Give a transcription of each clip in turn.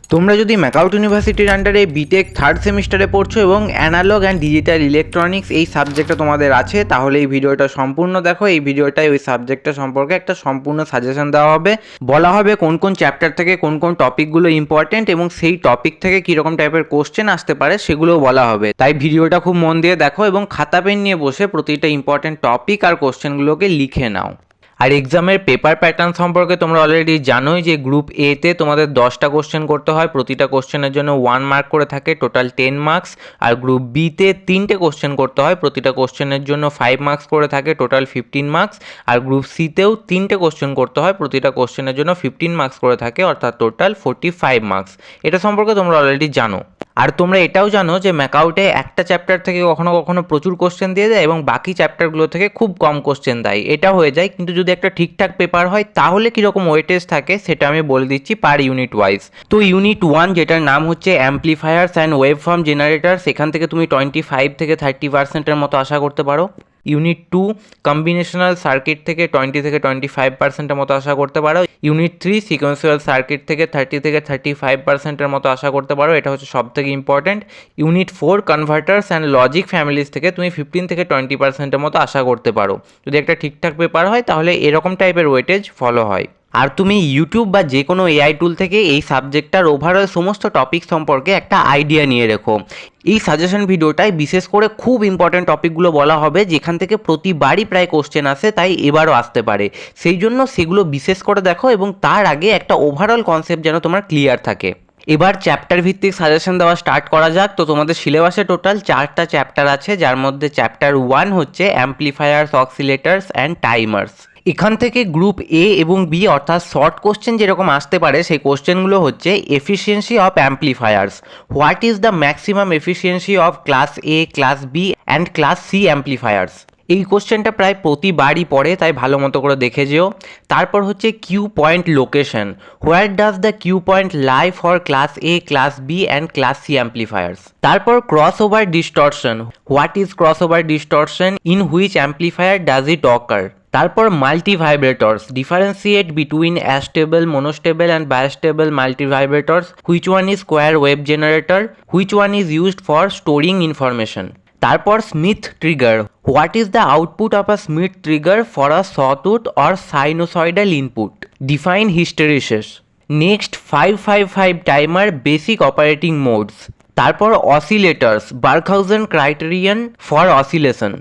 তোমরা যদি ম্যাকআউট ইউনিভার্সিটির আন্ডারে বিটেক থার্ড সেমিস্টারে পড়ছো এবং অ্যানালগ অ্যান্ড ডিজিটাল ইলেকট্রনিক্স এই সাবজেক্টটা তোমাদের আছে, তাহলে এই ভিডিওটা সম্পূর্ণ দেখো। এই ভিডিওটায় ওই সাবজেক্টটা সম্পর্কে একটা সম্পূর্ণ সাজেশন দেওয়া হবে, বলা হবে কোন কোন চ্যাপ্টার থেকে কোন কোন টপিকগুলো ইম্পর্টেন্ট এবং সেই টপিক থেকে কীরকম টাইপের কোশ্চেন আসতে পারে সেগুলোও বলা হবে। তাই ভিডিওটা খুব মন দিয়ে দেখো এবং খাতা পেন নিয়ে বসে প্রতিটা ইম্পর্টেন্ট টপিক আর কোশ্চেনগুলোকে লিখে নাও। আর এক্সামের পেপার প্যাটার্ন সম্পর্কে তোমরা অলরেডি জানোই যে গ্রুপ এতে তোমাদের 10টা কোশ্চেন করতে হয়, প্রতিটা কোশ্চেনের জন্য 1 মার্ক করে থাকে, টোটাল 10 মার্কস। আর গ্রুপ বিতে 3টে কোশ্চেন করতে হয়, প্রতিটা কোশ্চেনের জন্য 5 মার্কস করে থাকে, টোটাল 15 মার্কস। আর গ্রুপ সিতেও 3টে কোশ্চেন করতে হয়, প্রতিটা কোশ্চেনের জন্য 15 মার্কস করে থাকে, অর্থাৎ টোটাল 45 মার্কস। এটা সম্পর্কে তোমরা অলরেডি জানো। আর তোমরা এটাও জানো যে ম্যাকআউটে একটা চ্যাপ্টার থেকে কখনো কখনো প্রচুর কোশ্চেন দিয়ে দেয় এবং বাকি চ্যাপ্টারগুলো থেকে খুব কম কোশ্চেন দেয়, এটা হয়ে যায়। কিন্তু যদি একটা ঠিকঠাক পেপার হয় তাহলে কীরকম ওয়েটেজ থাকে সেটা আমি বলে দিচ্ছি পার ইউনিট ওয়াইজ। তো ইউনিট 1 যেটার নাম হচ্ছে amplifiers and wave form generator, সেখান থেকে তুমি 25 থেকে 30%-এর মতো আশা করতে পারো। ইউনিট 2 কম্বিনেশনাল সার্কিট থেকে 20 থেকে 25%-এর মতো আশা করতে পারো। ইউনিট 3 সিকোয়েন্সিয়াল সার্কিট থেকে 30 থেকে 35%-এর মতো আশা করতে পারো, এটা হচ্ছে সব থেকে important. Unit 4 converters and logic families থেকে তুমি 15 থেকে 20%-এর মতো আশা করতে পারো। যদি একটা ঠিকঠাক পেপার হয় তাহলে এরকম টাইপের ওয়েটেজ ফলো হয়। আর তুমি ইউটিউব বা যে কোনো এআই টুল থেকে এই সাবজেক্টটার ওভারঅল সমস্ত টপিক সম্পর্কে একটা আইডিয়া নিয়ে রেখো। এই সাজেশন ভিডিওটায় বিশেষ করে খুব ইম্পর্টেন্ট টপিকগুলো বলা হবে যেখান থেকে প্রতিবারই প্রায় কোশ্চেন আসে, তাই এবারও আসতে পারে। সেই জন্য সেগুলো বিশেষ করে দেখো এবং তার আগে একটা ওভারঅল কনসেপ্ট যেন তোমার ক্লিয়ার থাকে। এবার চ্যাপ্টার ভিত্তিক সাজেশন দেওয়া স্টার্ট করা যাক। তো তোমাদের সিলেবাসে টোটাল 4টা চ্যাপ্টার আছে, যার মধ্যে চ্যাপ্টার 1 হচ্ছে অ্যাম্পলিফায়ার্স, অক্সিলেটার্স অ্যান্ড টাইমার্স। এখান থেকে গ্রুপ এ এবং বি অর্থাৎ শর্ট কোশ্চেন যেরকম আসতে পারে সেই কোশ্চেনগুলো হচ্ছে efficiency of amplifiers, what is the maximum efficiency of class A, class B and class C amplifiers. এই কোশ্চেনটা প্রায় প্রতিবারই পড়ে, তাই ভালো মতো করে দেখে যেও। তারপর হচ্ছে Q point location, where does the Q point lie for class A, class B and class C amplifiers. তারপর cross over distortion, what is cross over distortion, in which amplifier does it occur. তারপর multivibrators, differentiate between astable, monostable and bistable multivibrators, which one is square wave generator, which one is used for storing information. তারপর Schmitt trigger, what is the output of a Schmitt trigger for a sawtooth or sinusoidal input, define hysteresis. Next 555 timer, basic operating modes. তারপর oscillators, Barkhausen criterion for oscillation,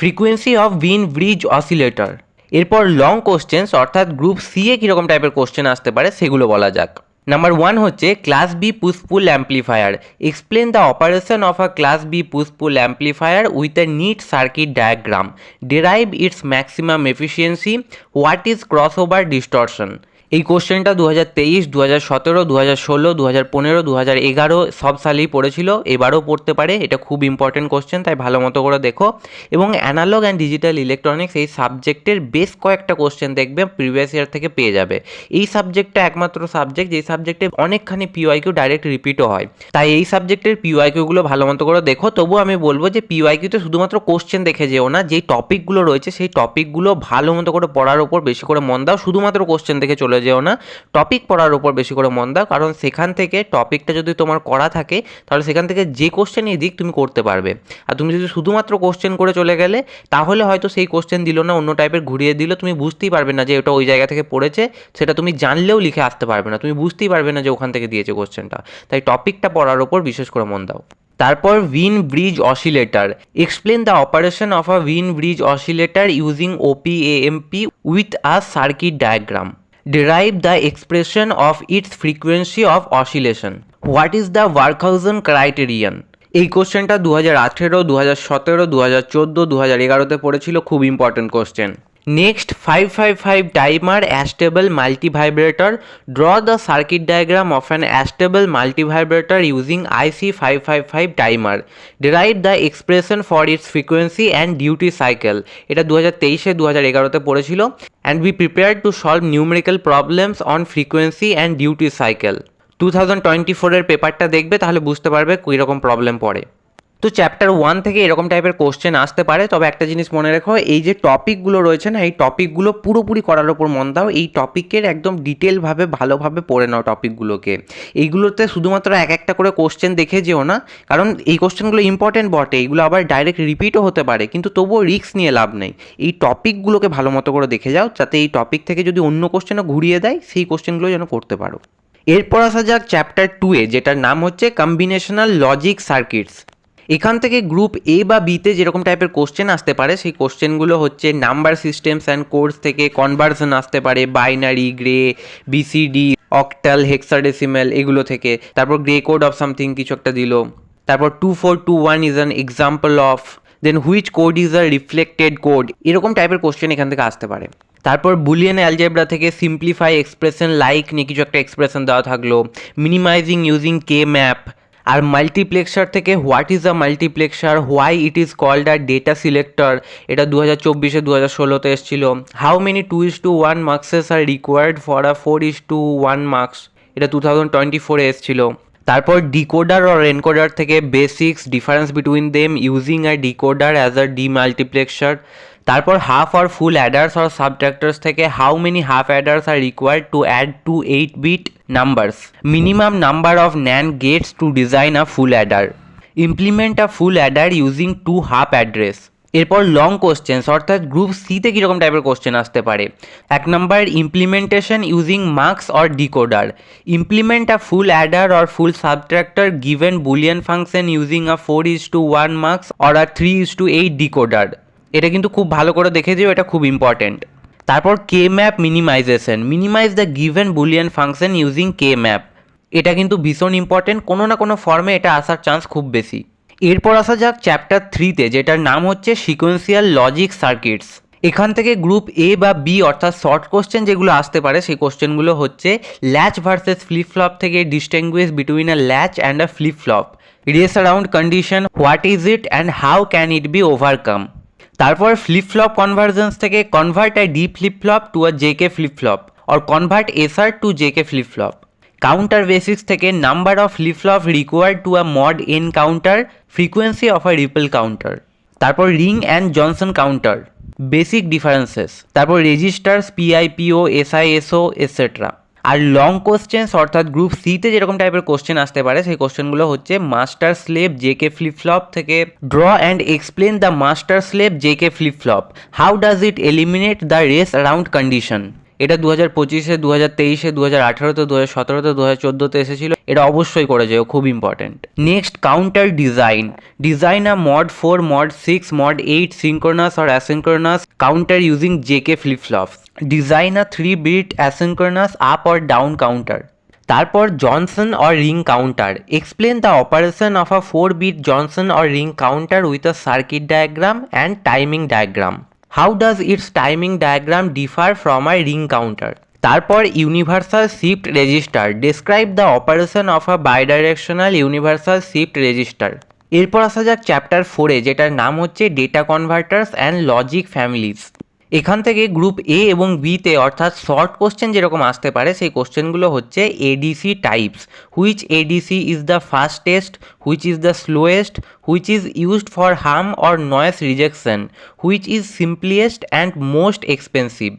frequency of Wien bridge oscillator. এরপর long questions অর্থাৎ group C এ কীরকম টাইপের question আসতে পারে সেগুলো বলা যাক। নাম্বার 1 হচ্ছে class B push pull amplifier, explain the operation of a class B push pull amplifier with a neat circuit diagram, derive its maximum efficiency, what is cross over distortion. এই কোশ্চেনটা 2023, 2017, 2016, 2015, 2011 সব সালেই পড়েছিল, এবারও পড়তে পারে। এটা খুব ইম্পর্টেন্ট কোশ্চেন, তাই ভালো মতো করে দেখো। এবং অ্যানালগ অ্যান্ড ডিজিটাল ইলেকট্রনিক্স এই সাবজেক্টের বেশ কয়েকটা কোশ্চেন দেখবে প্রিভিয়াস ইয়ার থেকে পেয়ে যাবে। এই সাবজেক্টটা একমাত্র সাবজেক্ট যেই সাবজেক্টে অনেকখানি পিওয়াইকিউ ডাইরেক্ট রিপিটও হয়, তাই এই সাবজেক্টের পিওয়াইকিউগুলো ভালো মতো করে দেখো। তবুও আমি বলবো যে পিওয়াইকিউতে শুধুমাত্র কোশ্চেন দেখে যেও না, যেই টপিকগুলো রয়েছে সেই টপিকগুলো ভালো মতো করে পড়ার ওপর বেশি করে মন দাও। শুধুমাত্র কোশ্চেন দেখে চলে যেও না, টপিক পড়ার উপর বেশি করে মন দাও, কারণ সেখান থেকে টপিকটা যদি তোমার করা থাকে তাহলে সেখান থেকে যে কোশ্চেনই দিক তুমি করতে পারবে। আর তুমি যদি শুধুমাত্র কোশ্চেন করে চলে গেলে তাহলে হয়তো সেই কোশ্চেন দিল না, অন্য টাইপের ঘুরিয়ে দিল, তুমি বুঝতেই পারবে না যে ওটা ওই জায়গা থেকে পড়েছে, সেটা তুমি জানলেও লিখে আসতে পারবে না, তুমি বুঝতেই পারবে না যে ওখান থেকে দিয়েছে কোশ্চেনটা। তাই টপিকটা পড়ার ওপর বিশেষ করে মন দাও। তারপর Wien bridge oscillator, explain the operation of a Wien bridge oscillator using op amp with a circuit diagram, derive the expression of its frequency of oscillation, what is the Barkhausen criterion। এই কোশ্চেনটা 2018, 2017, 2014, 2011-তে পড়েছিল, খুব important question. Next 555 timer astable multivibrator, draw the circuit diagram of an astable multivibrator using IC 555 timer, derive the expression for its frequency and duty cycle. এটা 2023, 2011-তে পড়েছিল। And be prepared to solve numerical problems on frequency and duty cycle. 2024-এর পেপারটা দেখবে, তাহলে বুঝতে পারবে কীরকম প্রবলেম পড়ে। তো চ্যাপ্টার 1 থেকে এরকম টাইপের কোশ্চেন আসতে পারে, তবে একটা জিনিস মনে রেখো, এই যে টপিকগুলো রয়েছে না, এই টপিকগুলো পুরোপুরি করার ওপর মন দাও। এই টপিকের একদম ডিটেলভাবে ভালোভাবে পড়ে নাও টপিকগুলোকে। এইগুলোতে শুধুমাত্র এক একটা করে কোশ্চেন দেখে যেও না, কারণ এই কোশ্চেনগুলো ইম্পর্টেন্ট বটে, এইগুলো আবার ডাইরেক্ট রিপিটও হতে পারে, কিন্তু তবুও রিস্ক নিয়ে লাভ নেই। এই টপিকগুলোকে ভালো মতো করে দেখে যাও, যাতে এই টপিক থেকে যদি অন্য কোশ্চেনও ঘুরিয়ে দেয়, সেই কোশ্চেনগুলো যেন করতে পারো। এরপর আসা যাক চ্যাপ্টার 2-এ, যেটার নাম হচ্ছে কম্বিনেশনাল লজিক সার্কিটস। এখান থেকে গ্রুপ এ বা বিতে যেরকম টাইপের কোশ্চেন আসতে পারে, সেই কোশ্চেনগুলো হচ্ছে নাম্বার সিস্টেমস অ্যান্ড কোডস থেকে কনভার্সন আসতে পারে, binary, grey, BCD, octal, hexadecimal, এগুলো থেকে। তারপর গ্রে কোড অফ সামথিং কিছু একটা দিল। তারপর 2421 is an example of, then which code is a reflected code, এরকম টাইপের কোশ্চেন এখান থেকে আসতে পারে। তারপর বুলিয়ান অ্যালজেব্রা থেকে সিম্পলিফাই এক্সপ্রেশন লাইক নিয়ে কিছু একটা এক্সপ্রেশন দেওয়া থাকলো, মিনিমাইজিং ইউজিং কে ম্যাপ। আর মাল্টিপ্লেক্সার থেকে what is a multiplexer, why it is called a data selector, এটা 2024-এ 2016-তে এসেছিল। How many 2:1 muxes are required for a 4:1 mux, এটা 2024-এ এসেছিল। তারপর ডিকোডার আর এনকোডার থেকে basics, difference between them, using a decoder as a demultiplexer. তারপর হাফ আর ফুল অ্যাডার্স আর সাবট্রাক্টার্স থেকে how many half adders are required to add two 8-bit numbers, minimum number of NAND gates to design a full adder, implement a full adder using 2 half address। এরপর long questions, অর্থাৎ group সিতে কীরকম টাইপের question আসতে পারে। 1 নম্বর, implementation using mux or decoder, implement a full adder or full subtractor given Boolean function using a 4:1 mux or a 3:8 decoder. এটা কিন্তু খুব ভালো করে দেখে দিও, এটা খুব ইম্পর্টেন্ট। তারপর K map minimization, minimize the given Boolean function using K map, এটা কিন্তু ভীষণ ইম্পর্টেন্ট, কোনো না কোনো ফর্মে এটা আসার চান্স খুব বেশি। এরপর আসা যাক চ্যাপ্টার 3-তে, যেটার নাম হচ্ছে সিকোয়েন্সিয়াল লজিক সার্কিটস। এখান থেকে গ্রুপ এ বা বি অর্থাৎ শর্ট কোশ্চেন যেগুলো আসতে পারে, সেই কোশ্চেনগুলো হচ্ছে ল্যাচ ভার্সেস ফ্লিপ ফ্লপ থেকে distinguish between a latch and a flip flop, race around condition, what is it and how can it be overcome. তারপর ফ্লিপ ফ্লপ কনভার্জেন্স থেকে convert a D flip flop to a JK flip flop और convert SR to JK flip flop. Counter basics থেকে number of flip flop required to a mod N counter, frequency of a ripple counter. তারপর ring and Johnson counter, basic differences. তারপর registers, PIPO, SISO et cetera. আর long questions অর্থাৎ group সিতে যেরকম টাইপের question আসতে পারে, সেই কোশ্চেনগুলো হচ্ছে master slave JK flip flop থেকে draw and explain the master slave JK flip flop, how does it eliminate the race around condition. এটা 2025-এ, 2023-এ, 2018-তে, 2017-তে, 2014-তে এসেছিল, এটা অবশ্যই করে যেও, খুব important. Next counter design, design a mod 4, mod 6, mod 8 synchronous or asynchronous counter using JK flip flops, design a 3-bit asynchronous up or down counter. তারপর Johnson or ring counter, explain the operation of a 4-bit Johnson or ring counter with a circuit diagram and timing diagram. How does its timing diagram differ from a ring counter? তারপর universal shift register, describe the operation of a bidirectional universal shift register. এরপর আসা যাক chapter 4-এ, যেটার নাম হচ্ছে data converters and logic families. এখান থেকে গ্রুপ এ এবং বিতে অর্থাৎ শর্ট কোশ্চেন যেরকম আসতে পারে, সেই কোশ্চেনগুলো হচ্ছে ADC types, which ADC is the fastest, which is the slowest, which is used for hum or noise rejection, which is simplest and most expensive.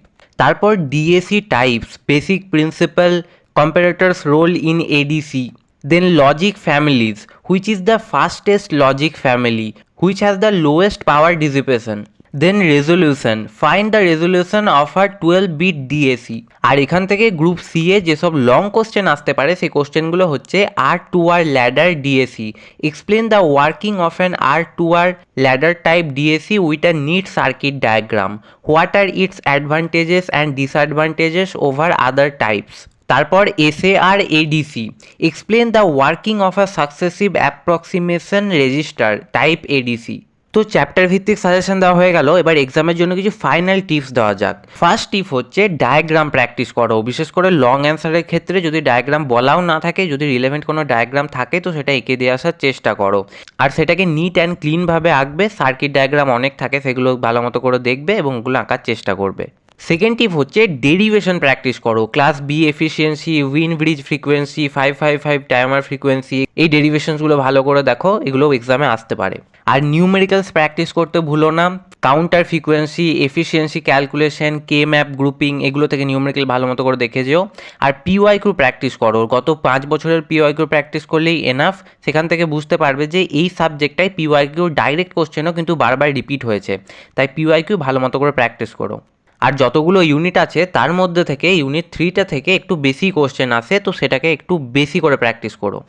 তারপর DAC types, basic principle, comparators role in ADC. Then logic families, which is the fastest logic family, which has the lowest power dissipation. Then resolution, find the resolution of a 12-bit DAC. আর এখান থেকে group C এ যেসব long question আসতে পারে, সেই কোশ্চেনগুলো হচ্ছে R2R ladder DAC, explain the working of an R2R ladder type DAC with a neat circuit diagram, what are its advantages and disadvantages over other types. তারপর SAR ADC, explain the working of a successive approximation register type ADC. তো chapter ভিত্তিক suggestion দেওয়া হয়ে গেল, এবার এক্সামের জন্য কিছু ফাইনাল টিপস দেওয়া যাক। ফার্স্ট টিপ হচ্ছে ডায়াগ্রাম প্র্যাকটিস করো, বিশেষ করে লং অ্যান্সারের ক্ষেত্রে যদি ডায়াগ্রাম বলাও না থাকে, যদি রিলেভেন্ট কোনো ডায়াগ্রাম থাকে তো সেটা এঁকে দিয়ে আসার চেষ্টা করো, আর সেটাকে নিট অ্যান্ড ক্লিনভাবে আঁকবে। সার্কিট ডায়াগ্রাম অনেক থাকে, সেগুলো ভালো মতো করে দেখবে এবং ওগুলো আঁকার চেষ্টা করবে। সেকেন্ড টিপ হচ্ছে ডেরিভেশন প্র্যাকটিস করো। Class B efficiency, Wien bridge frequency, 555 timer frequency, এই ডেরিভেশনসগুলো ভালো করে দেখো, এগুলো এক্সামে আসতে পারে। আর নিউমেরিক্যালস প্র্যাকটিস করতে ভুলো না। কাউন্টার ফ্রিকোয়েন্সি, এফিসিয়েন্সি ক্যালকুলেশন, কে ম্যাপ গ্রুপিং, এগুলো থেকে নিউমেরিক্যাল ভালো মতো করে দেখে যেও। আর পিওয়াইকিউ প্র্যাকটিস করো, গত 5 বছরের পিওয়াইকিউ প্র্যাকটিস করলেই এনাফ। সেখান থেকে বুঝতে পারবে যে এই সাবজেক্টটাই পিওয়াইকিউ ডাইরেক্ট কোশ্চেনও কিন্তু বারবার রিপিট হয়েছে, তাই পিওয়াইকিউ ভালো মতো করে প্র্যাকটিস করো। আর যতগুলো ইউনিট আছে তার মধ্যে থেকে ইউনিট 3টা থেকে একটু বেশি কোশ্চেন আসে, তো সেটাকে একটু বেশি করে প্র্যাকটিস করো।